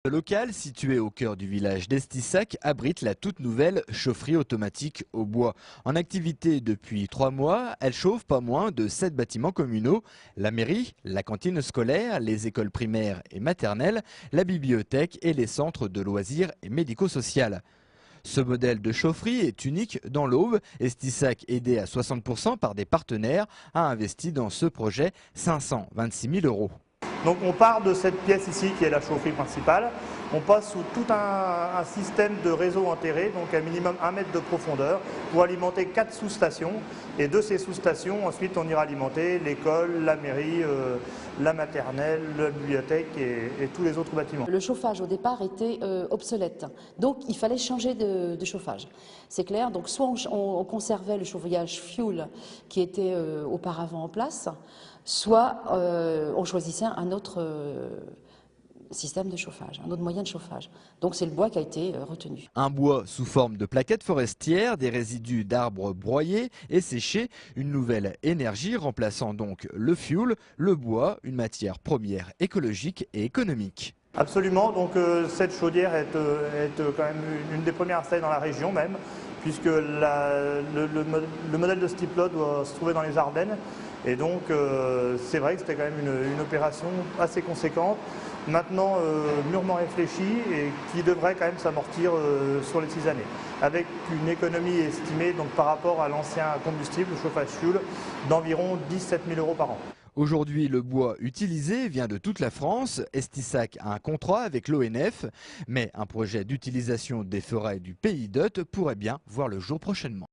Le local, situé au cœur du village d'Estissac, abrite la toute nouvelle chaufferie automatique au bois. En activité depuis 3 mois, elle chauffe pas moins de 7 bâtiments communaux, la mairie, la cantine scolaire, les écoles primaires et maternelles, la bibliothèque et les centres de loisirs et médico-social. Ce modèle de chaufferie est unique dans l'Aube. Estissac, aidé à 60% par des partenaires, a investi dans ce projet 526 000 euros. Donc on part de cette pièce ici qui est la chaufferie principale, on passe sous tout un système de réseau enterré, donc à minimum 1 mètre de profondeur, pour alimenter 4 sous-stations. Et de ces sous-stations, ensuite on ira alimenter l'école, la mairie, la maternelle, la bibliothèque et tous les autres bâtiments. Le chauffage au départ était obsolète, donc il fallait changer de chauffage. C'est clair, donc soit on conservait le chauffage fuel qui était auparavant en place, soit on choisissait un autre système de chauffage, un autre moyen de chauffage. Donc c'est le bois qui a été retenu. Un bois sous forme de plaquettes forestières, des résidus d'arbres broyés et séchés, une nouvelle énergie remplaçant donc le fioul, le bois, une matière première écologique et économique. Absolument, donc cette chaudière est quand même une des premières installées dans la région même, puisque le modèle de ce type-là doit se trouver dans les Ardennes. Et donc c'est vrai que c'était quand même une opération assez conséquente, maintenant mûrement réfléchie et qui devrait quand même s'amortir sur les 6 années. Avec une économie estimée donc, par rapport à l'ancien combustible, le chauffage fuel, d'environ 17 000 euros par an. Aujourd'hui, le bois utilisé vient de toute la France. Estissac a un contrat avec l'ONF, mais un projet d'utilisation des forêts du pays d'Othe pourrait bien voir le jour prochainement.